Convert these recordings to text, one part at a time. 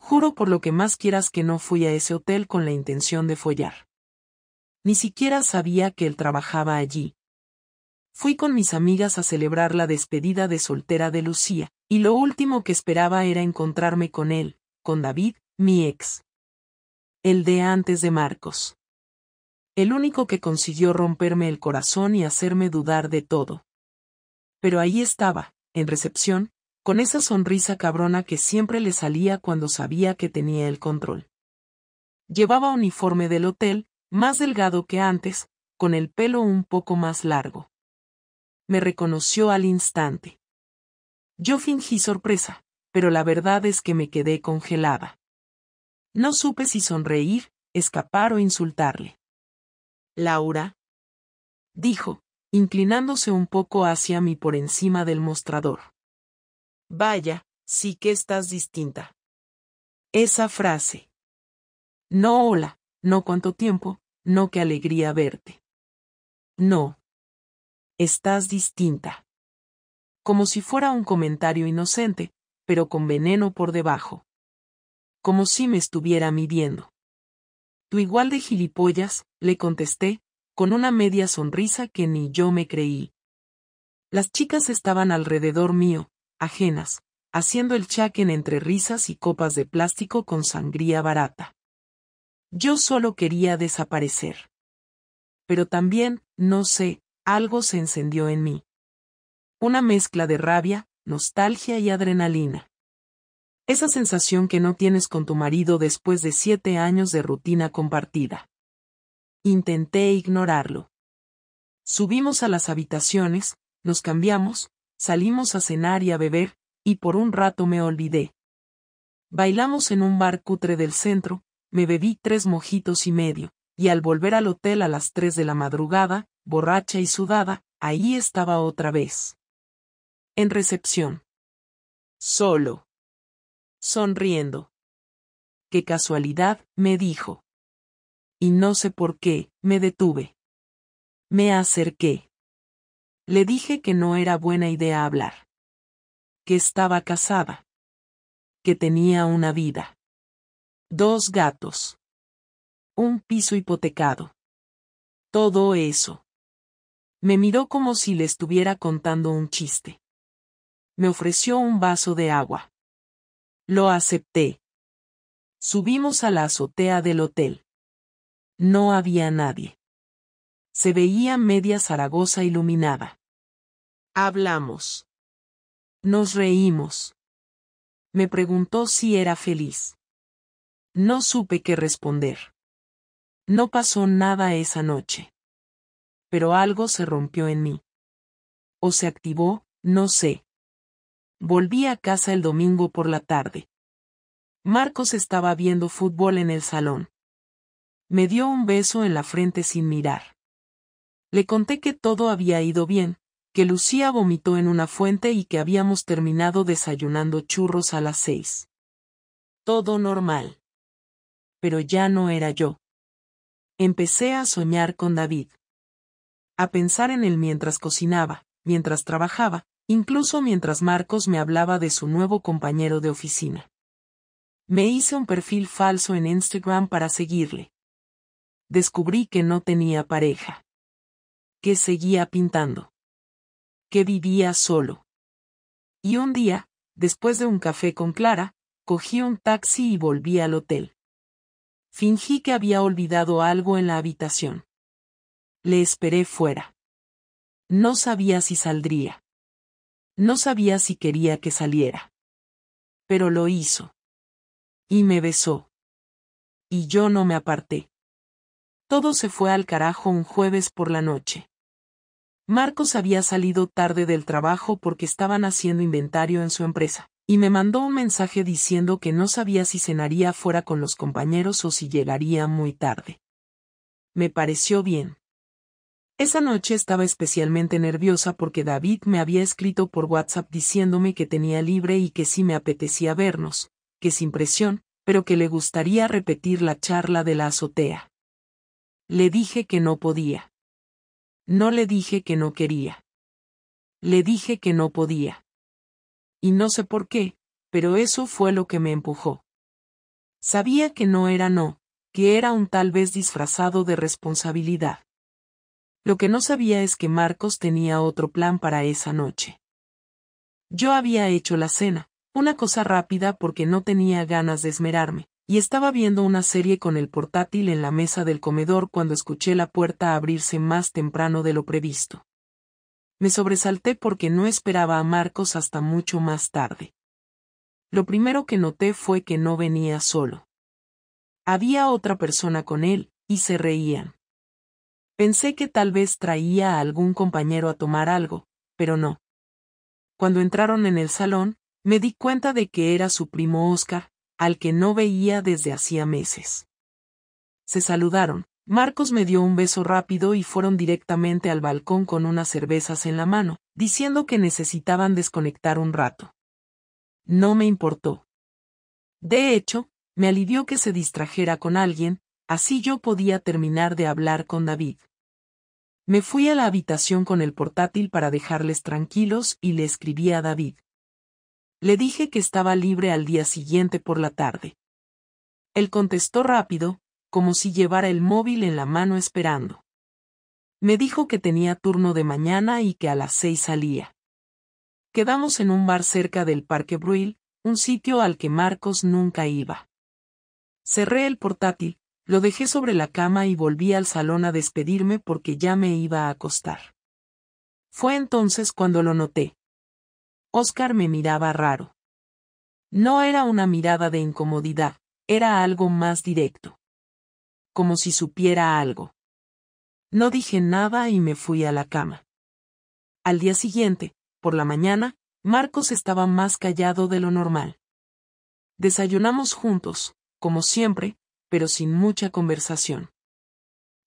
Juro por lo que más quieras que no fui a ese hotel con la intención de follar. Ni siquiera sabía que él trabajaba allí. Fui con mis amigas a celebrar la despedida de soltera de Lucía, y lo último que esperaba era encontrarme con él, con David, mi ex. El de antes de Marcos. El único que consiguió romperme el corazón y hacerme dudar de todo. Pero ahí estaba, en recepción, con esa sonrisa cabrona que siempre le salía cuando sabía que tenía el control. Llevaba uniforme del hotel, más delgado que antes, con el pelo un poco más largo. Me reconoció al instante. Yo fingí sorpresa, pero la verdad es que me quedé congelada. No supe si sonreír, escapar o insultarle. «Laura», dijo, inclinándose un poco hacia mí por encima del mostrador. «Vaya, sí que estás distinta». Esa frase. No hola, no cuánto tiempo, no qué alegría verte. No. Estás distinta. Como si fuera un comentario inocente, pero con veneno por debajo. Como si me estuviera midiendo. Tú igual de gilipollas, le contesté, con una media sonrisa que ni yo me creí. Las chicas estaban alrededor mío, ajenas, haciendo el chaquen entre risas y copas de plástico con sangría barata. Yo solo quería desaparecer. Pero también, no sé, algo se encendió en mí. Una mezcla de rabia, nostalgia y adrenalina. Esa sensación que no tienes con tu marido después de 7 años de rutina compartida. Intenté ignorarlo. Subimos a las habitaciones, nos cambiamos, salimos a cenar y a beber, y por un rato me olvidé. Bailamos en un bar cutre del centro, me bebí 3 mojitos y medio, y al volver al hotel a las 3 de la madrugada, borracha y sudada, ahí estaba otra vez. En recepción. Solo. Sonriendo. «Qué casualidad», me dijo. Y no sé por qué, me detuve. Me acerqué. Le dije que no era buena idea hablar. Que estaba casada. Que tenía una vida. 2 gatos. Un piso hipotecado. Todo eso. Me miró como si le estuviera contando un chiste. Me ofreció un vaso de agua. Lo acepté. Subimos a la azotea del hotel. No había nadie. Se veía media Zaragoza iluminada. Hablamos. Nos reímos. Me preguntó si era feliz. No supe qué responder. No pasó nada esa noche. Pero algo se rompió en mí. O se activó, no sé. Volví a casa el domingo por la tarde. Marcos estaba viendo fútbol en el salón. Me dio un beso en la frente sin mirar. Le conté que todo había ido bien, que Lucía vomitó en una fuente y que habíamos terminado desayunando churros a las 6. Todo normal. Pero ya no era yo. Empecé a soñar con David. A pensar en él mientras cocinaba, mientras trabajaba, incluso mientras Marcos me hablaba de su nuevo compañero de oficina. Me hice un perfil falso en Instagram para seguirle. Descubrí que no tenía pareja. Que seguía pintando. Que vivía solo. Y un día, después de un café con Clara, cogí un taxi y volví al hotel. Fingí que había olvidado algo en la habitación. Le esperé fuera. No sabía si saldría. No sabía si quería que saliera. Pero lo hizo. Y me besó. Y yo no me aparté. Todo se fue al carajo un jueves por la noche. Marcos había salido tarde del trabajo porque estaban haciendo inventario en su empresa, y me mandó un mensaje diciendo que no sabía si cenaría fuera con los compañeros o si llegaría muy tarde. Me pareció bien. Esa noche estaba especialmente nerviosa porque David me había escrito por WhatsApp diciéndome que tenía libre y que sí me apetecía vernos, que sin presión, pero que le gustaría repetir la charla de la azotea. Le dije que no podía. No le dije que no quería. Le dije que no podía. Y no sé por qué, pero eso fue lo que me empujó. Sabía que no era no, que era un tal vez disfrazado de responsabilidad. Lo que no sabía es que Marcos tenía otro plan para esa noche. Yo había hecho la cena, una cosa rápida porque no tenía ganas de esmerarme, y estaba viendo una serie con el portátil en la mesa del comedor cuando escuché la puerta abrirse más temprano de lo previsto. Me sobresalté porque no esperaba a Marcos hasta mucho más tarde. Lo primero que noté fue que no venía solo. Había otra persona con él, y se reían. Pensé que tal vez traía a algún compañero a tomar algo, pero no. Cuando entraron en el salón, me di cuenta de que era su primo Oscar, al que no veía desde hacía meses. Se saludaron, Marcos me dio un beso rápido y fueron directamente al balcón con unas cervezas en la mano, diciendo que necesitaban desconectar un rato. No me importó. De hecho, me alivió que se distrajera con alguien, así yo podía terminar de hablar con David. Me fui a la habitación con el portátil para dejarles tranquilos y le escribí a David. Le dije que estaba libre al día siguiente por la tarde. Él contestó rápido, como si llevara el móvil en la mano esperando. Me dijo que tenía turno de mañana y que a las 6 salía. Quedamos en un bar cerca del Parque Bruil, un sitio al que Marcos nunca iba. Cerré el portátil, lo dejé sobre la cama y volví al salón a despedirme porque ya me iba a acostar. Fue entonces cuando lo noté. Oscar me miraba raro. No era una mirada de incomodidad, era algo más directo. Como si supiera algo. No dije nada y me fui a la cama. Al día siguiente, por la mañana, Marcos estaba más callado de lo normal. Desayunamos juntos, como siempre, pero sin mucha conversación.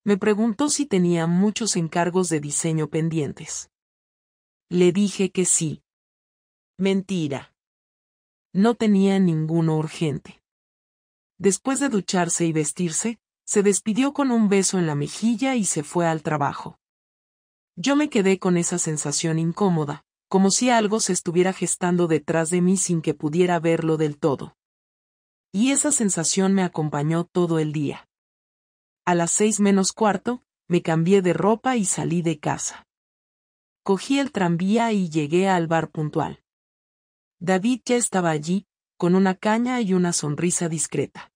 Me preguntó si tenía muchos encargos de diseño pendientes. Le dije que sí. Mentira. No tenía ninguno urgente. Después de ducharse y vestirse, se despidió con un beso en la mejilla y se fue al trabajo. Yo me quedé con esa sensación incómoda, como si algo se estuviera gestando detrás de mí sin que pudiera verlo del todo. Y esa sensación me acompañó todo el día. A las 6 menos cuarto, me cambié de ropa y salí de casa. Cogí el tranvía y llegué al bar puntual. David ya estaba allí, con una caña y una sonrisa discreta.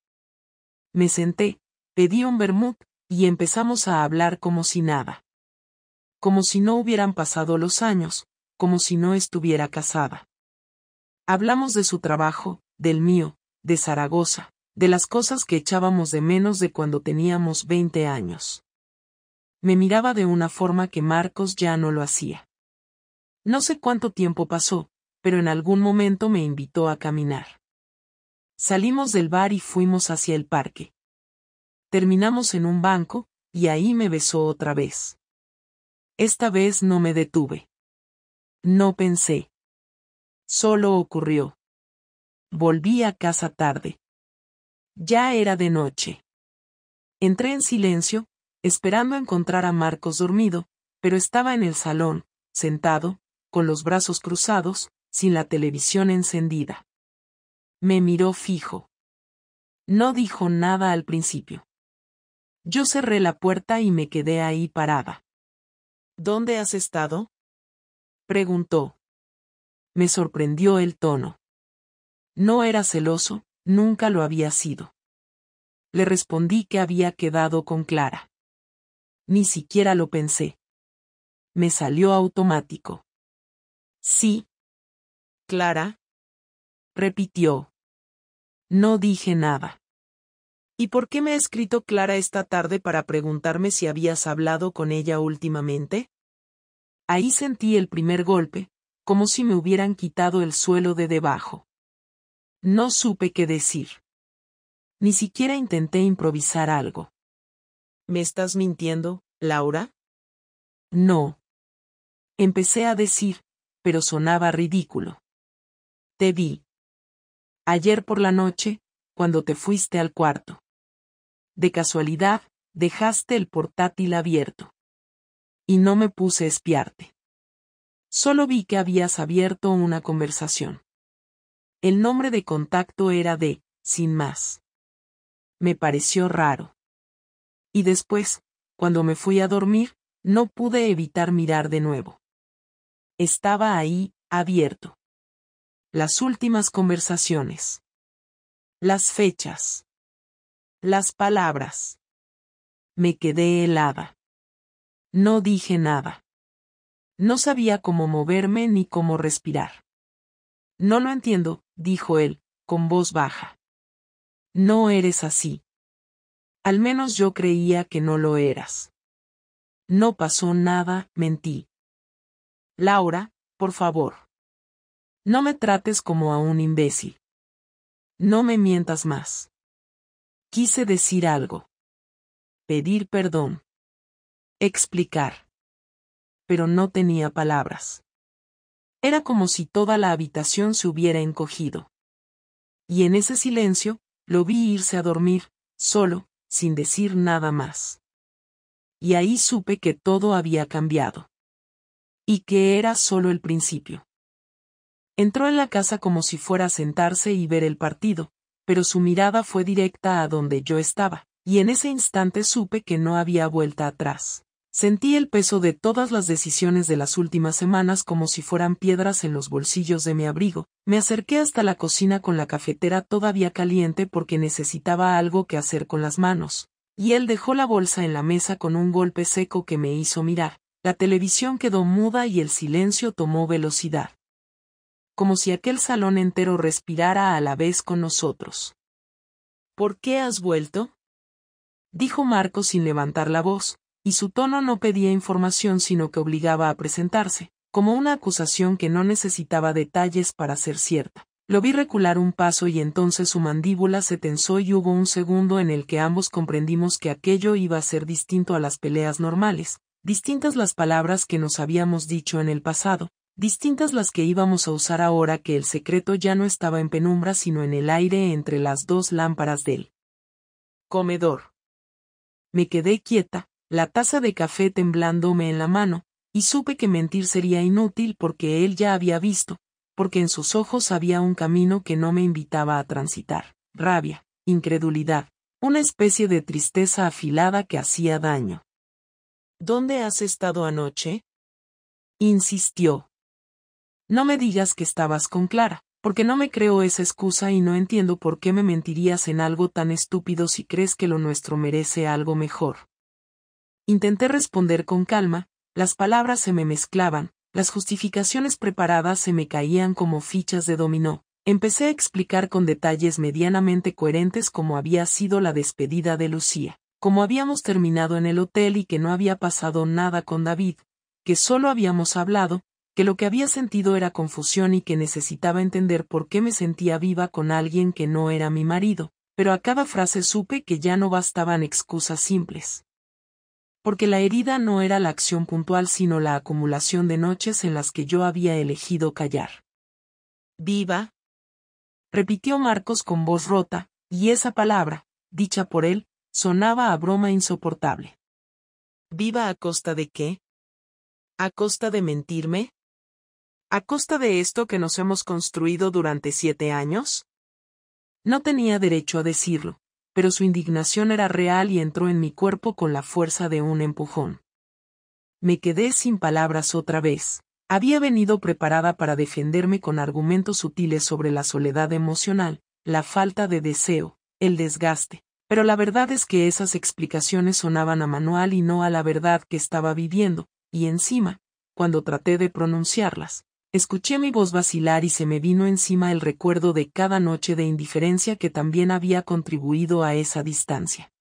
Me senté, pedí un vermut, y empezamos a hablar como si nada. Como si no hubieran pasado los años, como si no estuviera casada. Hablamos de su trabajo, del mío, de Zaragoza, de las cosas que echábamos de menos de cuando teníamos 20 años. Me miraba de una forma que Marcos ya no lo hacía. No sé cuánto tiempo pasó, pero en algún momento me invitó a caminar. Salimos del bar y fuimos hacia el parque. Terminamos en un banco, y ahí me besó otra vez. Esta vez no me detuve. No pensé. Solo ocurrió. Volví a casa tarde. Ya era de noche. Entré en silencio, esperando encontrar a Marcos dormido, pero estaba en el salón, sentado, con los brazos cruzados, sin la televisión encendida. Me miró fijo. No dijo nada al principio. Yo cerré la puerta y me quedé ahí parada. ¿Dónde has estado?, preguntó. Me sorprendió el tono. No era celoso, nunca lo había sido. Le respondí que había quedado con Clara. Ni siquiera lo pensé. Me salió automático. Sí. ¿Clara?, repitió. No dije nada. ¿Y por qué me ha escrito Clara esta tarde para preguntarme si habías hablado con ella últimamente? Ahí sentí el primer golpe, como si me hubieran quitado el suelo de debajo. No supe qué decir. Ni siquiera intenté improvisar algo. ¿Me estás mintiendo, Laura? No. Empecé a decir, pero sonaba ridículo. Te vi. Ayer por la noche, cuando te fuiste al cuarto. De casualidad, dejaste el portátil abierto. Y no me puse a espiarte. Solo vi que habías abierto una conversación. El nombre de contacto era de, sin más. Me pareció raro. Y después, cuando me fui a dormir, no pude evitar mirar de nuevo. Estaba ahí, abierto. Las últimas conversaciones. Las fechas. Las palabras. Me quedé helada. No dije nada. No sabía cómo moverme ni cómo respirar. No lo entiendo, dijo él, con voz baja. No eres así. Al menos yo creía que no lo eras. No pasó nada, mentí. Laura, por favor. No me trates como a un imbécil. No me mientas más. Quise decir algo. Pedir perdón. Explicar. Pero no tenía palabras. Era como si toda la habitación se hubiera encogido. Y en ese silencio, lo vi irse a dormir, solo, sin decir nada más. Y ahí supe que todo había cambiado. Y que era solo el principio. Entró en la casa como si fuera a sentarse y ver el partido, pero su mirada fue directa a donde yo estaba, y en ese instante supe que no había vuelta atrás. Sentí el peso de todas las decisiones de las últimas semanas como si fueran piedras en los bolsillos de mi abrigo. Me acerqué hasta la cocina con la cafetera todavía caliente porque necesitaba algo que hacer con las manos. Y él dejó la bolsa en la mesa con un golpe seco que me hizo mirar. La televisión quedó muda y el silencio tomó velocidad. Como si aquel salón entero respirara a la vez con nosotros. ¿Por qué has vuelto?, dijo Marcos sin levantar la voz, y su tono no pedía información sino que obligaba a presentarse, como una acusación que no necesitaba detalles para ser cierta. Lo vi recular un paso y entonces su mandíbula se tensó y hubo un segundo en el que ambos comprendimos que aquello iba a ser distinto a las peleas normales, distintas las palabras que nos habíamos dicho en el pasado, distintas las que íbamos a usar ahora que el secreto ya no estaba en penumbra sino en el aire entre las dos lámparas del comedor. Me quedé quieta, la taza de café temblándome en la mano, y supe que mentir sería inútil porque él ya había visto, porque en sus ojos había un camino que no me invitaba a transitar, rabia, incredulidad, una especie de tristeza afilada que hacía daño. ¿Dónde has estado anoche?, insistió. No me digas que estabas con Clara, porque no me creo esa excusa y no entiendo por qué me mentirías en algo tan estúpido si crees que lo nuestro merece algo mejor. Intenté responder con calma, las palabras se me mezclaban, las justificaciones preparadas se me caían como fichas de dominó. Empecé a explicar con detalles medianamente coherentes cómo había sido la despedida de Lucía, cómo habíamos terminado en el hotel y que no había pasado nada con David, que solo habíamos hablado, que lo que había sentido era confusión y que necesitaba entender por qué me sentía viva con alguien que no era mi marido, pero a cada frase supe que ya no bastaban excusas simples. Porque la herida no era la acción puntual sino la acumulación de noches en las que yo había elegido callar. ¿Viva?, repitió Marcos con voz rota, y esa palabra, dicha por él, sonaba a broma insoportable. ¿Viva a costa de qué? ¿A costa de mentirme? ¿A costa de esto que nos hemos construido durante 7 años? No tenía derecho a decirlo, pero su indignación era real y entró en mi cuerpo con la fuerza de un empujón. Me quedé sin palabras otra vez. Había venido preparada para defenderme con argumentos sutiles sobre la soledad emocional, la falta de deseo, el desgaste, pero la verdad es que esas explicaciones sonaban a manual y no a la verdad que estaba viviendo, y encima, cuando traté de pronunciarlas, escuché mi voz vacilar y se me vino encima el recuerdo de cada noche de indiferencia que también había contribuido a esa distancia.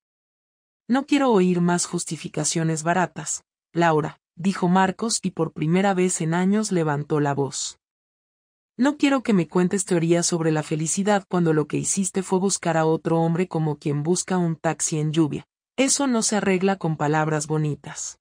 No quiero oír más justificaciones baratas, Laura, dijo Marcos y por primera vez en años levantó la voz. No quiero que me cuentes teorías sobre la felicidad cuando lo que hiciste fue buscar a otro hombre como quien busca un taxi en lluvia. Eso no se arregla con palabras bonitas.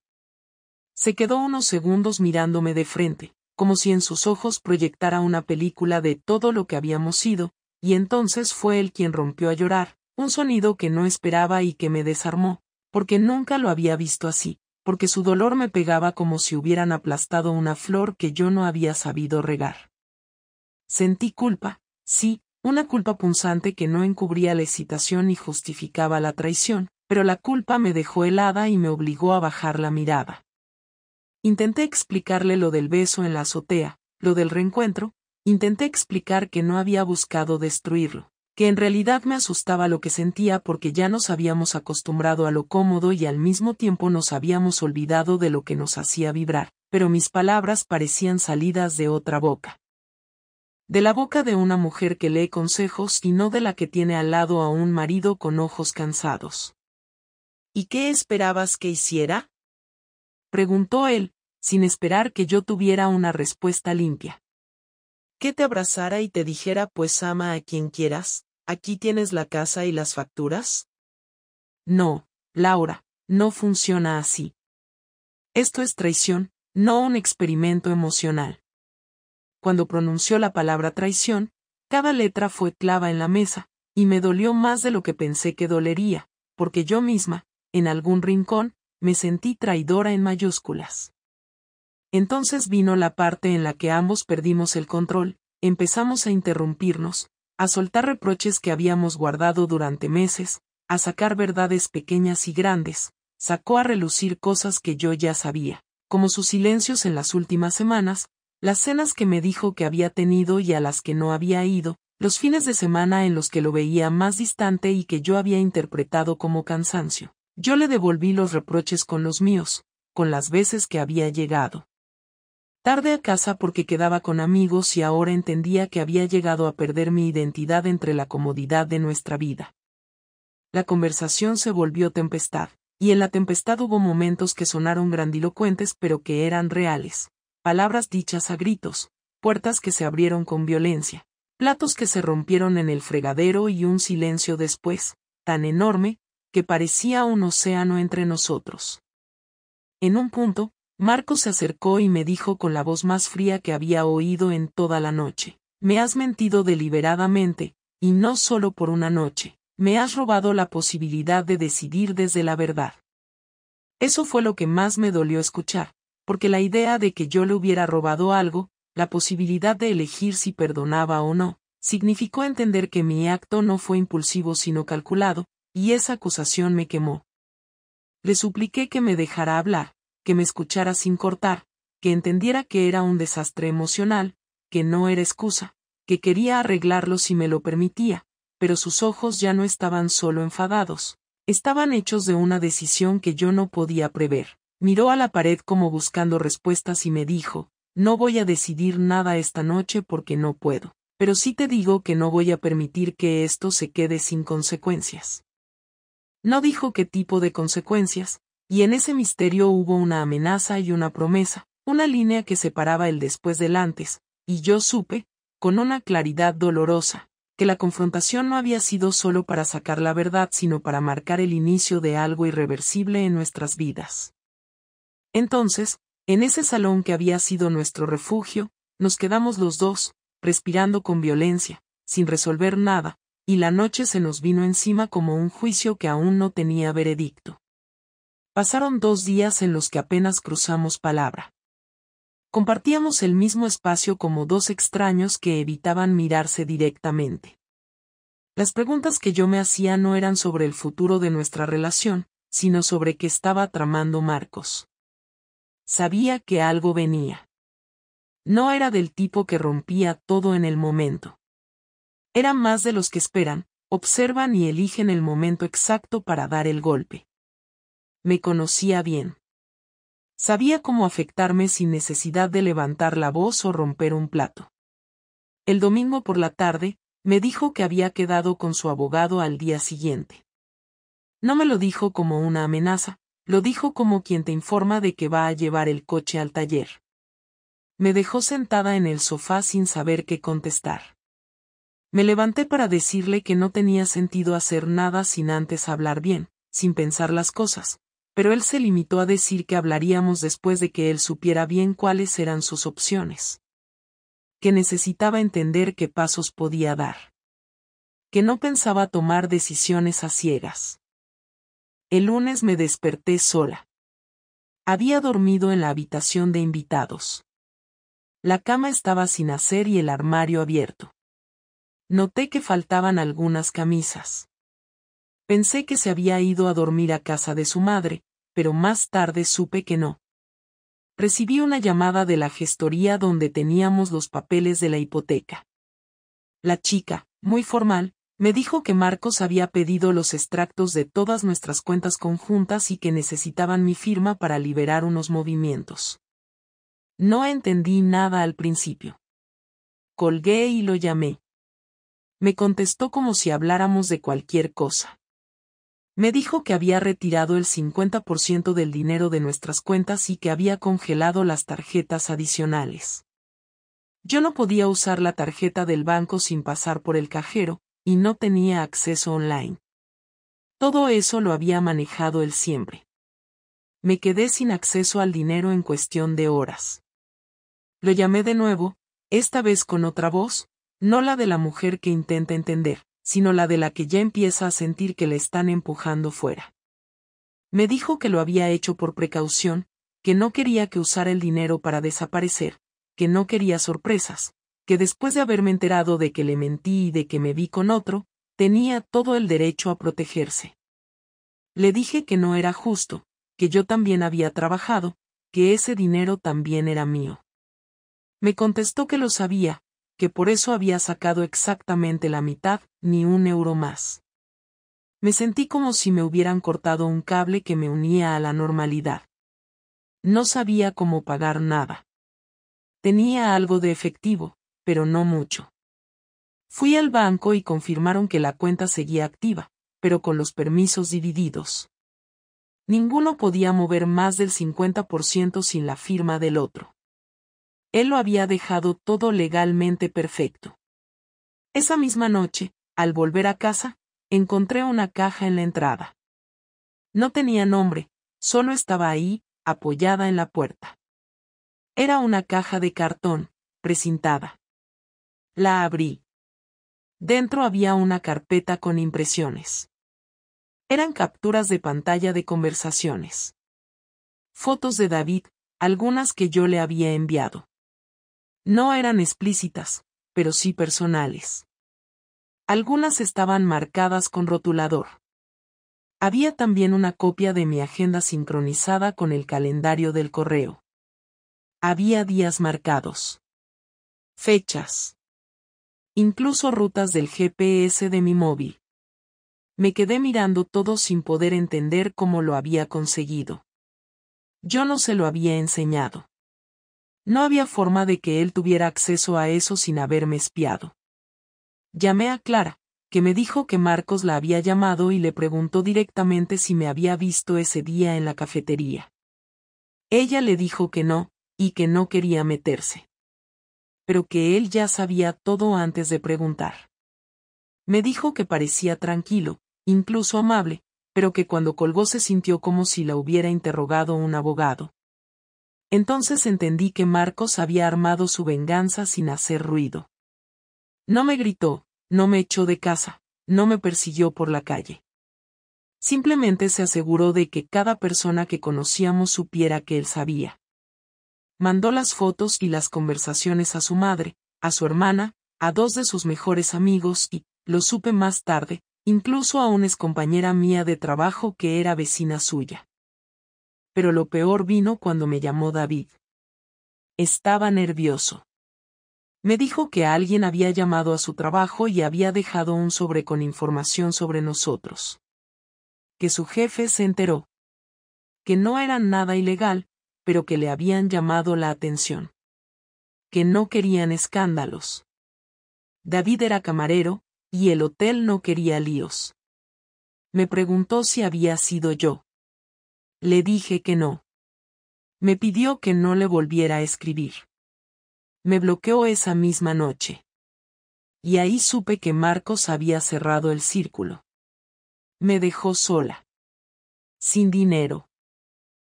Se quedó unos segundos mirándome de frente, como si en sus ojos proyectara una película de todo lo que habíamos sido, y entonces fue él quien rompió a llorar, un sonido que no esperaba y que me desarmó, porque nunca lo había visto así, porque su dolor me pegaba como si hubieran aplastado una flor que yo no había sabido regar. Sentí culpa, sí, Una culpa punzante que no encubría la excitación ni justificaba la traición, pero la culpa me dejó helada y me obligó a bajar la mirada. Intenté explicarle lo del beso en la azotea, lo del reencuentro, intenté explicar que no había buscado destruirlo, que en realidad me asustaba lo que sentía porque ya nos habíamos acostumbrado a lo cómodo y al mismo tiempo nos habíamos olvidado de lo que nos hacía vibrar, pero mis palabras parecían salidas de otra boca. De la boca de una mujer que lee consejos y no de la que tiene al lado a un marido con ojos cansados. ¿Y qué esperabas que hiciera? Preguntó él, sin esperar que yo tuviera una respuesta limpia. ¿Que te abrazara y te dijera pues ama a quien quieras, aquí tienes la casa y las facturas? No, Laura, no funciona así. Esto es traición, no un experimento emocional. Cuando pronunció la palabra traición, cada letra fue clava en la mesa, y me dolió más de lo que pensé que dolería, porque yo misma, en algún rincón, me sentí traidora en mayúsculas. Entonces vino la parte en la que ambos perdimos el control, empezamos a interrumpirnos, a soltar reproches que habíamos guardado durante meses, a sacar verdades pequeñas y grandes, sacó a relucir cosas que yo ya sabía, como sus silencios en las últimas semanas, las cenas que me dijo que había tenido y a las que no había ido, los fines de semana en los que lo veía más distante y que yo había interpretado como cansancio. Yo le devolví los reproches con los míos, con las veces que había llegado tarde a casa porque quedaba con amigos y ahora entendía que había llegado a perder mi identidad entre la comodidad de nuestra vida. La conversación se volvió tempestad, y en la tempestad hubo momentos que sonaron grandilocuentes pero que eran reales, palabras dichas a gritos, puertas que se abrieron con violencia, platos que se rompieron en el fregadero y un silencio después, tan enorme, que parecía un océano entre nosotros. En un punto, Marcos se acercó y me dijo con la voz más fría que había oído en toda la noche: me has mentido deliberadamente, y no solo por una noche, me has robado la posibilidad de decidir desde la verdad. Eso fue lo que más me dolió escuchar, porque la idea de que yo le hubiera robado algo, la posibilidad de elegir si perdonaba o no, significó entender que mi acto no fue impulsivo sino calculado, y esa acusación me quemó. Le supliqué que me dejara hablar, que me escuchara sin cortar, que entendiera que era un desastre emocional, que no era excusa, que quería arreglarlo si me lo permitía, pero sus ojos ya no estaban solo enfadados, estaban hechos de una decisión que yo no podía prever. Miró a la pared como buscando respuestas y me dijo: no voy a decidir nada esta noche porque no puedo, pero sí te digo que no voy a permitir que esto se quede sin consecuencias. No dijo qué tipo de consecuencias, y en ese misterio hubo una amenaza y una promesa, una línea que separaba el después del antes, y yo supe, con una claridad dolorosa, que la confrontación no había sido solo para sacar la verdad sino para marcar el inicio de algo irreversible en nuestras vidas. Entonces, en ese salón que había sido nuestro refugio, nos quedamos los dos, respirando con violencia, sin resolver nada, y la noche se nos vino encima como un juicio que aún no tenía veredicto. Pasaron 2 días en los que apenas cruzamos palabra. Compartíamos el mismo espacio como dos extraños que evitaban mirarse directamente. Las preguntas que yo me hacía no eran sobre el futuro de nuestra relación, sino sobre qué estaba tramando Marcos. Sabía que algo venía. No era del tipo que rompía todo en el momento. Era más de los que esperan, observan y eligen el momento exacto para dar el golpe. Me conocía bien. Sabía cómo afectarme sin necesidad de levantar la voz o romper un plato. El domingo por la tarde, me dijo que había quedado con su abogado al día siguiente. No me lo dijo como una amenaza, lo dijo como quien te informa de que va a llevar el coche al taller. Me dejó sentada en el sofá sin saber qué contestar. Me levanté para decirle que no tenía sentido hacer nada sin antes hablar bien, sin pensar las cosas, pero él se limitó a decir que hablaríamos después de que él supiera bien cuáles eran sus opciones. Que necesitaba entender qué pasos podía dar. Que no pensaba tomar decisiones a ciegas. El lunes me desperté sola. Había dormido en la habitación de invitados. La cama estaba sin hacer y el armario abierto. Noté que faltaban algunas camisas. Pensé que se había ido a dormir a casa de su madre, pero más tarde supe que no. Recibí una llamada de la gestoría donde teníamos los papeles de la hipoteca. La chica, muy formal, me dijo que Marcos había pedido los extractos de todas nuestras cuentas conjuntas y que necesitaban mi firma para liberar unos movimientos. No entendí nada al principio. Colgué y lo llamé. Me contestó como si habláramos de cualquier cosa. Me dijo que había retirado el 50% del dinero de nuestras cuentas y que había congelado las tarjetas adicionales. Yo no podía usar la tarjeta del banco sin pasar por el cajero, y no tenía acceso online. Todo eso lo había manejado él siempre. Me quedé sin acceso al dinero en cuestión de horas. Lo llamé de nuevo, esta vez con otra voz, no la de la mujer que intenta entender, sino la de la que ya empieza a sentir que le están empujando fuera. Me dijo que lo había hecho por precaución, que no quería que usara el dinero para desaparecer, que no quería sorpresas, que después de haberme enterado de que le mentí y de que me vi con otro, tenía todo el derecho a protegerse. Le dije que no era justo, que yo también había trabajado, que ese dinero también era mío. Me contestó que lo sabía, que por eso había sacado exactamente la mitad, ni un euro más. Me sentí como si me hubieran cortado un cable que me unía a la normalidad. No sabía cómo pagar nada. Tenía algo de efectivo, pero no mucho. Fui al banco y confirmaron que la cuenta seguía activa, pero con los permisos divididos. Ninguno podía mover más del 50% sin la firma del otro. Él lo había dejado todo legalmente perfecto. Esa misma noche, al volver a casa, encontré una caja en la entrada. No tenía nombre, solo estaba ahí, apoyada en la puerta. Era una caja de cartón, precintada. La abrí. Dentro había una carpeta con impresiones. Eran capturas de pantalla de conversaciones. Fotos de David, algunas que yo le había enviado. No eran explícitas, pero sí personales. Algunas estaban marcadas con rotulador. Había también una copia de mi agenda sincronizada con el calendario del correo. Había días marcados. Fechas. Incluso rutas del GPS de mi móvil. Me quedé mirando todo sin poder entender cómo lo había conseguido. Yo no se lo había enseñado. No había forma de que él tuviera acceso a eso sin haberme espiado. Llamé a Clara, que me dijo que Marcos la había llamado y le preguntó directamente si me había visto ese día en la cafetería. Ella le dijo que no, y que no quería meterse. Pero que él ya sabía todo antes de preguntar. Me dijo que parecía tranquilo, incluso amable, pero que cuando colgó se sintió como si la hubiera interrogado un abogado. Entonces entendí que Marcos había armado su venganza sin hacer ruido. No me gritó, no me echó de casa, no me persiguió por la calle. Simplemente se aseguró de que cada persona que conocíamos supiera que él sabía. Mandó las fotos y las conversaciones a su madre, a su hermana, a dos de sus mejores amigos y, lo supe más tarde, incluso a una excompañera mía de trabajo que era vecina suya. Pero lo peor vino cuando me llamó David. Estaba nervioso. Me dijo que alguien había llamado a su trabajo y había dejado un sobre con información sobre nosotros. Que su jefe se enteró. Que no era nada ilegal, pero que le habían llamado la atención. Que no querían escándalos. David era camarero, y el hotel no quería líos. Me preguntó si había sido yo. Le dije que no. Me pidió que no le volviera a escribir. Me bloqueó esa misma noche. Y ahí supe que Marcos había cerrado el círculo. Me dejó sola. Sin dinero.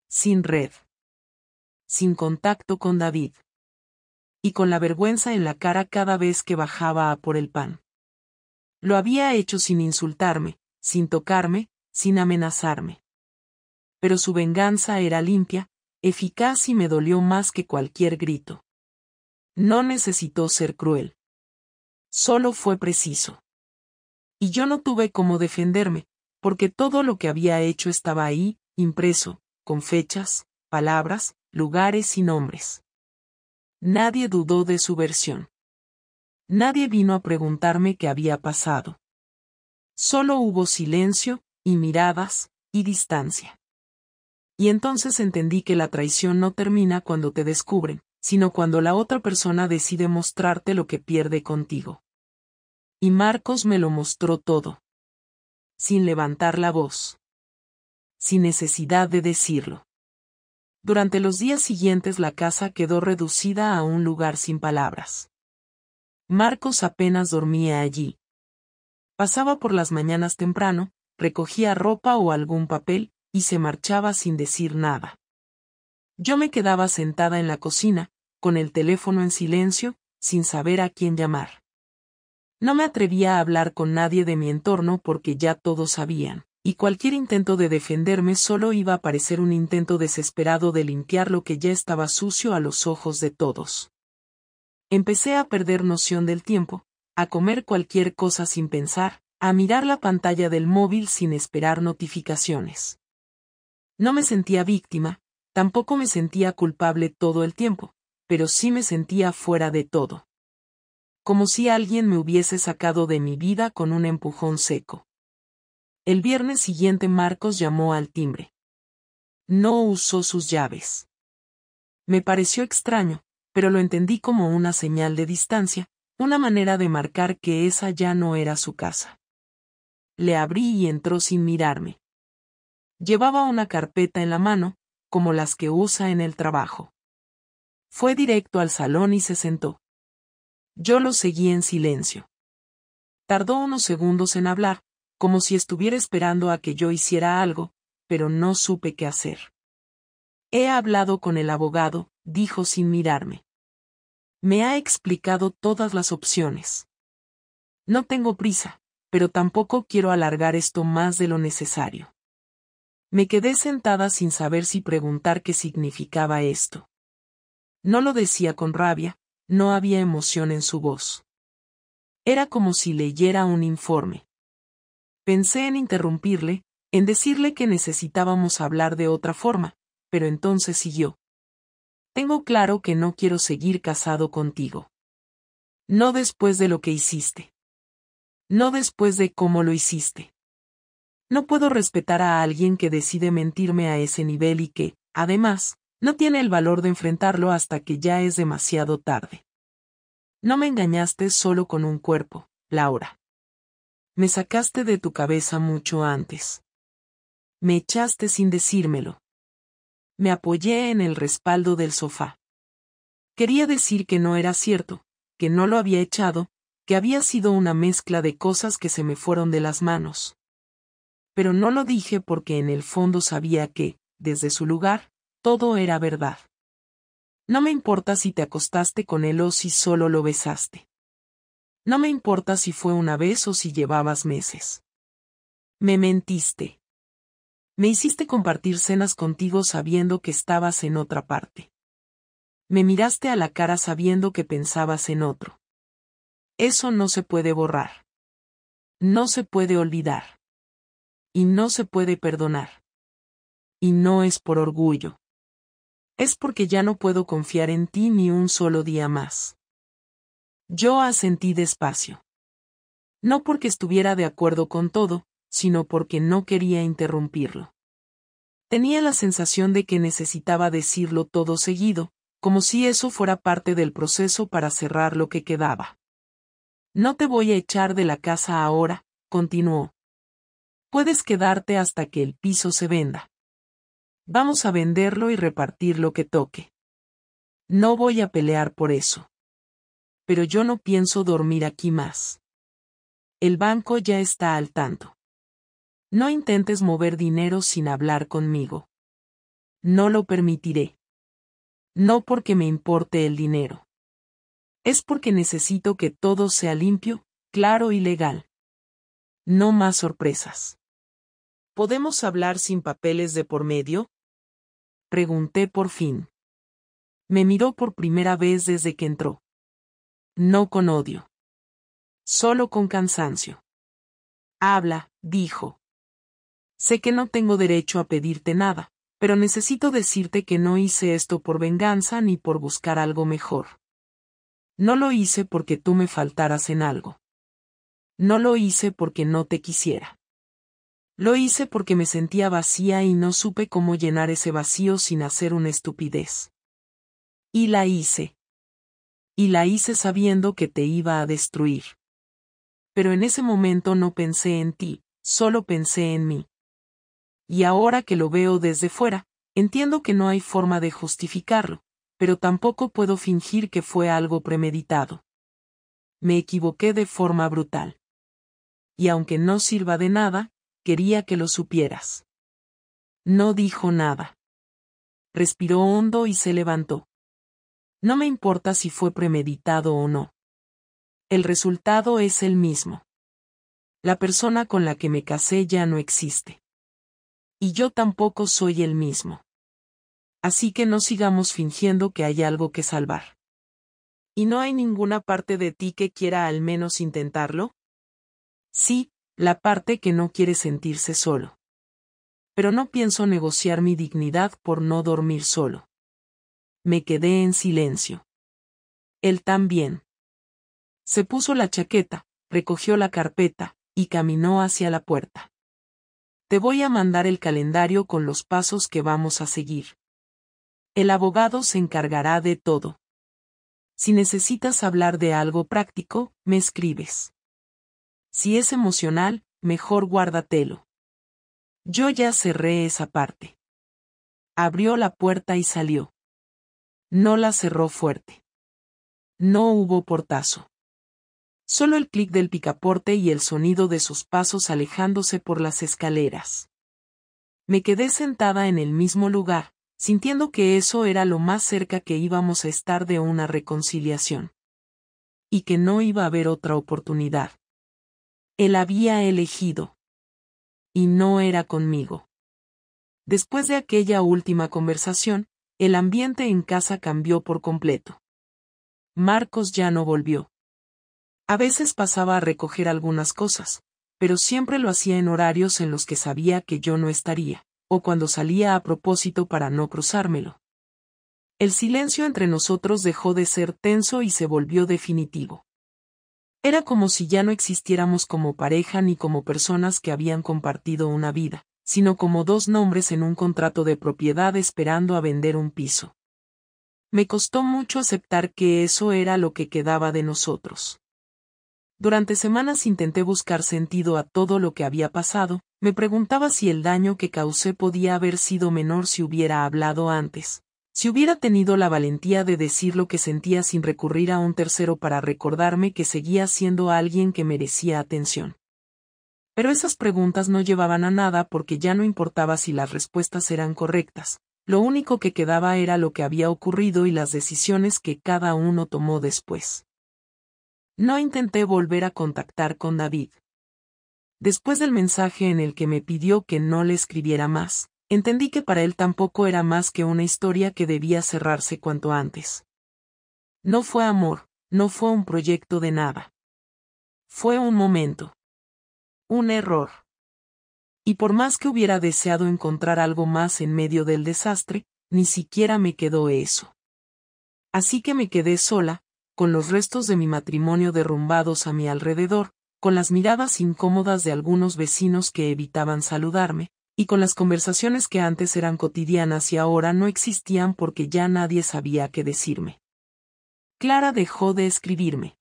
Sin red. Sin contacto con David. Y con la vergüenza en la cara cada vez que bajaba a por el pan. Lo había hecho sin insultarme, sin tocarme, sin amenazarme. Pero su venganza era limpia, eficaz y me dolió más que cualquier grito. No necesitó ser cruel. Solo fue preciso. Y yo no tuve cómo defenderme, porque todo lo que había hecho estaba ahí, impreso, con fechas, palabras, lugares y nombres. Nadie dudó de su versión. Nadie vino a preguntarme qué había pasado. Solo hubo silencio, y miradas, y distancia. Y entonces entendí que la traición no termina cuando te descubren, sino cuando la otra persona decide mostrarte lo que pierde contigo. Y Marcos me lo mostró todo. Sin levantar la voz. Sin necesidad de decirlo. Durante los días siguientes la casa quedó reducida a un lugar sin palabras. Marcos apenas dormía allí. Pasaba por las mañanas temprano, recogía ropa o algún papel, y se marchaba sin decir nada. Yo me quedaba sentada en la cocina, con el teléfono en silencio, sin saber a quién llamar. No me atrevía a hablar con nadie de mi entorno porque ya todos sabían, y cualquier intento de defenderme solo iba a parecer un intento desesperado de limpiar lo que ya estaba sucio a los ojos de todos. Empecé a perder noción del tiempo, a comer cualquier cosa sin pensar, a mirar la pantalla del móvil sin esperar notificaciones. No me sentía víctima, tampoco me sentía culpable todo el tiempo, pero sí me sentía fuera de todo. Como si alguien me hubiese sacado de mi vida con un empujón seco. El viernes siguiente Marcos llamó al timbre. No usó sus llaves. Me pareció extraño, pero lo entendí como una señal de distancia, una manera de marcar que esa ya no era su casa. Le abrí y entró sin mirarme. Llevaba una carpeta en la mano, como las que usa en el trabajo. Fue directo al salón y se sentó. Yo lo seguí en silencio. Tardó unos segundos en hablar, como si estuviera esperando a que yo hiciera algo, pero no supe qué hacer. He hablado con el abogado, dijo sin mirarme. Me ha explicado todas las opciones. No tengo prisa, pero tampoco quiero alargar esto más de lo necesario. Me quedé sentada sin saber si preguntar qué significaba esto. No lo decía con rabia, no había emoción en su voz. Era como si leyera un informe. Pensé en interrumpirle, en decirle que necesitábamos hablar de otra forma, pero entonces siguió. Tengo claro que no quiero seguir casado contigo. No después de lo que hiciste. No después de cómo lo hiciste. No puedo respetar a alguien que decide mentirme a ese nivel y que, además, no tiene el valor de enfrentarlo hasta que ya es demasiado tarde. No me engañaste solo con un cuerpo, Laura. Me sacaste de tu cabeza mucho antes. Me echaste sin decírmelo. Me apoyé en el respaldo del sofá. Quería decir que no era cierto, que no lo había echado, que había sido una mezcla de cosas que se me fueron de las manos. Pero no lo dije porque en el fondo sabía que, desde su lugar, todo era verdad. No me importa si te acostaste con él o si solo lo besaste. No me importa si fue una vez o si llevabas meses. Me mentiste. Me hiciste compartir cenas contigo sabiendo que estabas en otra parte. Me miraste a la cara sabiendo que pensabas en otro. Eso no se puede borrar. No se puede olvidar. Y no se puede perdonar. Y no es por orgullo. Es porque ya no puedo confiar en ti ni un solo día más. Yo asentí despacio. No porque estuviera de acuerdo con todo, sino porque no quería interrumpirlo. Tenía la sensación de que necesitaba decirlo todo seguido, como si eso fuera parte del proceso para cerrar lo que quedaba. No te voy a echar de la casa ahora, continuó. Puedes quedarte hasta que el piso se venda. Vamos a venderlo y repartir lo que toque. No voy a pelear por eso. Pero yo no pienso dormir aquí más. El banco ya está al tanto. No intentes mover dinero sin hablar conmigo. No lo permitiré. No porque me importe el dinero. Es porque necesito que todo sea limpio, claro y legal. No más sorpresas. ¿Podemos hablar sin papeles de por medio? Pregunté por fin. Me miró por primera vez desde que entró. No con odio. Solo con cansancio. Habla, dijo. Sé que no tengo derecho a pedirte nada, pero necesito decirte que no hice esto por venganza ni por buscar algo mejor. No lo hice porque tú me faltaras en algo. No lo hice porque no te quisiera. Lo hice porque me sentía vacía y no supe cómo llenar ese vacío sin hacer una estupidez. Y la hice. Y la hice sabiendo que te iba a destruir. Pero en ese momento no pensé en ti, solo pensé en mí. Y ahora que lo veo desde fuera, entiendo que no hay forma de justificarlo, pero tampoco puedo fingir que fue algo premeditado. Me equivoqué de forma brutal. Y aunque no sirva de nada, quería que lo supieras. No dijo nada. Respiró hondo y se levantó. No me importa si fue premeditado o no. El resultado es el mismo. La persona con la que me casé ya no existe. Y yo tampoco soy el mismo. Así que no sigamos fingiendo que hay algo que salvar. ¿Y no hay ninguna parte de ti que quiera al menos intentarlo? Sí, la parte que no quiere sentirse solo. Pero no pienso negociar mi dignidad por no dormir solo. Me quedé en silencio. Él también. Se puso la chaqueta, recogió la carpeta, y caminó hacia la puerta. Te voy a mandar el calendario con los pasos que vamos a seguir. El abogado se encargará de todo. Si necesitas hablar de algo práctico, me escribes. Si es emocional, mejor guárdatelo. Yo ya cerré esa parte. Abrió la puerta y salió. No la cerró fuerte. No hubo portazo. Solo el clic del picaporte y el sonido de sus pasos alejándose por las escaleras. Me quedé sentada en el mismo lugar, sintiendo que eso era lo más cerca que íbamos a estar de una reconciliación. Y que no iba a haber otra oportunidad. Él había elegido. Y no era conmigo. Después de aquella última conversación, el ambiente en casa cambió por completo. Marcos ya no volvió. A veces pasaba a recoger algunas cosas, pero siempre lo hacía en horarios en los que sabía que yo no estaría, o cuando salía a propósito para no cruzármelo. El silencio entre nosotros dejó de ser tenso y se volvió definitivo. Era como si ya no existiéramos como pareja ni como personas que habían compartido una vida, sino como dos nombres en un contrato de propiedad esperando a vender un piso. Me costó mucho aceptar que eso era lo que quedaba de nosotros. Durante semanas intenté buscar sentido a todo lo que había pasado, me preguntaba si el daño que causé podía haber sido menor si hubiera hablado antes, si hubiera tenido la valentía de decir lo que sentía sin recurrir a un tercero para recordarme que seguía siendo alguien que merecía atención. Pero esas preguntas no llevaban a nada porque ya no importaba si las respuestas eran correctas, lo único que quedaba era lo que había ocurrido y las decisiones que cada uno tomó después. No intenté volver a contactar con David. Después del mensaje en el que me pidió que no le escribiera más, entendí que para él tampoco era más que una historia que debía cerrarse cuanto antes. No fue amor, no fue un proyecto de nada. Fue un momento. Un error. Y por más que hubiera deseado encontrar algo más en medio del desastre, ni siquiera me quedó eso. Así que me quedé sola, con los restos de mi matrimonio derrumbados a mi alrededor, con las miradas incómodas de algunos vecinos que evitaban saludarme, y con las conversaciones que antes eran cotidianas y ahora no existían porque ya nadie sabía qué decirme. Clara dejó de escribirme.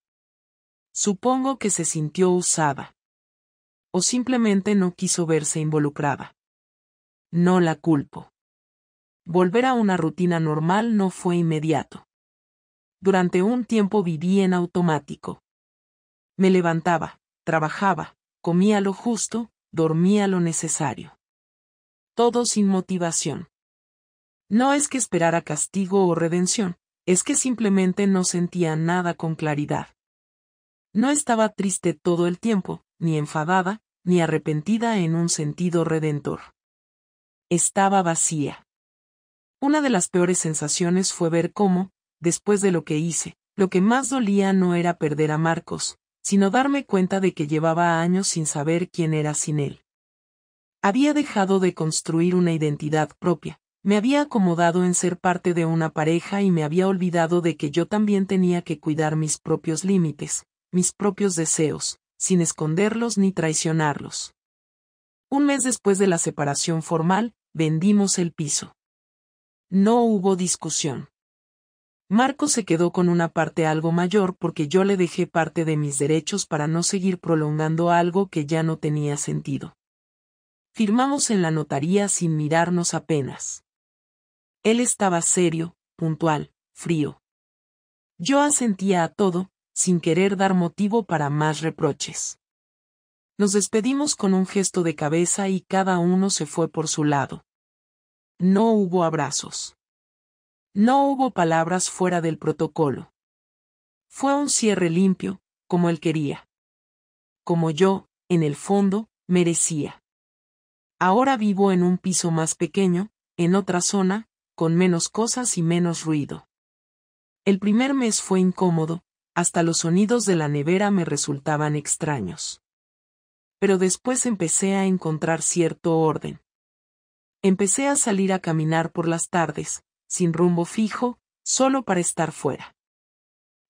Supongo que se sintió usada. O simplemente no quiso verse involucrada. No la culpo. Volver a una rutina normal no fue inmediato. Durante un tiempo viví en automático. Me levantaba, trabajaba, comía lo justo, dormía lo necesario. Todo sin motivación. No es que esperara castigo o redención, es que simplemente no sentía nada con claridad. No estaba triste todo el tiempo, ni enfadada, ni arrepentida en un sentido redentor. Estaba vacía. Una de las peores sensaciones fue ver cómo, después de lo que hice, lo que más dolía no era perder a Marcos, sino darme cuenta de que llevaba años sin saber quién era sin él. Había dejado de construir una identidad propia, me había acomodado en ser parte de una pareja y me había olvidado de que yo también tenía que cuidar mis propios límites, mis propios deseos, sin esconderlos ni traicionarlos. Un mes después de la separación formal, vendimos el piso. No hubo discusión. Marcos se quedó con una parte algo mayor porque yo le dejé parte de mis derechos para no seguir prolongando algo que ya no tenía sentido. Firmamos en la notaría sin mirarnos apenas. Él estaba serio, puntual, frío. Yo asentía a todo, sin querer dar motivo para más reproches. Nos despedimos con un gesto de cabeza y cada uno se fue por su lado. No hubo abrazos. No hubo palabras fuera del protocolo. Fue un cierre limpio, como él quería. Como yo, en el fondo, merecía. Ahora vivo en un piso más pequeño, en otra zona, con menos cosas y menos ruido. El primer mes fue incómodo, hasta los sonidos de la nevera me resultaban extraños. Pero después empecé a encontrar cierto orden. Empecé a salir a caminar por las tardes, sin rumbo fijo, solo para estar fuera.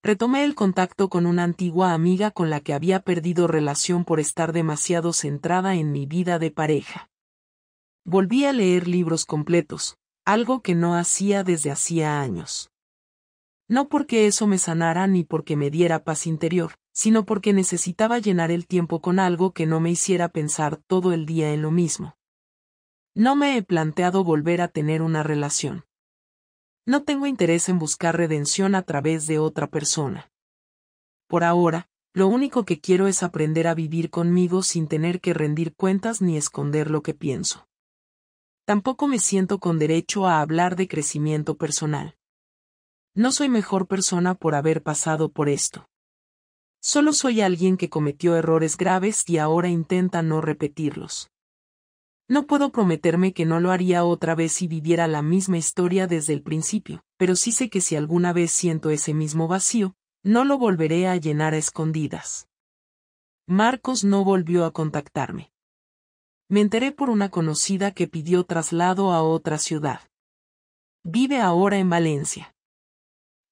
Retomé el contacto con una antigua amiga con la que había perdido relación por estar demasiado centrada en mi vida de pareja. Volví a leer libros completos, algo que no hacía desde hacía años. No porque eso me sanara ni porque me diera paz interior, sino porque necesitaba llenar el tiempo con algo que no me hiciera pensar todo el día en lo mismo. No me he planteado volver a tener una relación. No tengo interés en buscar redención a través de otra persona. Por ahora, lo único que quiero es aprender a vivir conmigo sin tener que rendir cuentas ni esconder lo que pienso. Tampoco me siento con derecho a hablar de crecimiento personal. No soy mejor persona por haber pasado por esto. Solo soy alguien que cometió errores graves y ahora intenta no repetirlos. No puedo prometerme que no lo haría otra vez si viviera la misma historia desde el principio, pero sí sé que si alguna vez siento ese mismo vacío, no lo volveré a llenar a escondidas. Marcos no volvió a contactarme. Me enteré por una conocida que pidió traslado a otra ciudad. Vive ahora en Valencia.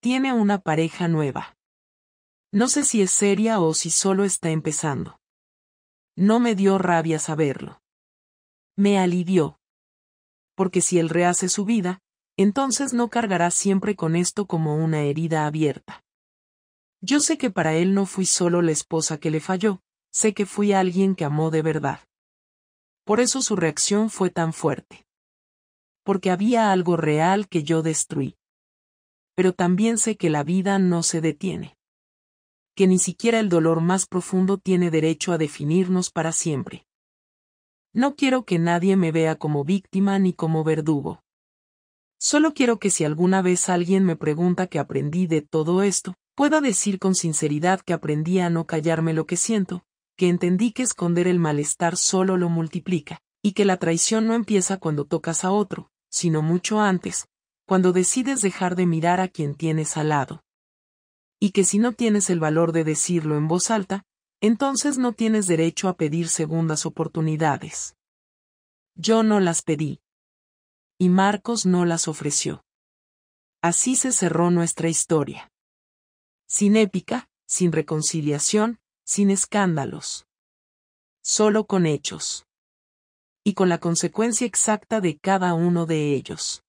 Tiene una pareja nueva. No sé si es seria o si solo está empezando. No me dio rabia saberlo. Me alivió. Porque si él rehace su vida, entonces no cargará siempre con esto como una herida abierta. Yo sé que para él no fui solo la esposa que le falló, sé que fui alguien que amó de verdad. Por eso su reacción fue tan fuerte. Porque había algo real que yo destruí. Pero también sé que la vida no se detiene. Que ni siquiera el dolor más profundo tiene derecho a definirnos para siempre. No quiero que nadie me vea como víctima ni como verdugo. Solo quiero que si alguna vez alguien me pregunta qué aprendí de todo esto, pueda decir con sinceridad que aprendí a no callarme lo que siento, que entendí que esconder el malestar solo lo multiplica, y que la traición no empieza cuando tocas a otro, sino mucho antes, cuando decides dejar de mirar a quien tienes al lado. Y que si no tienes el valor de decirlo en voz alta, entonces no tienes derecho a pedir segundas oportunidades. Yo no las pedí. Y Marcos no las ofreció. Así se cerró nuestra historia. Sin épica, sin reconciliación, sin escándalos. Solo con hechos. Y con la consecuencia exacta de cada uno de ellos.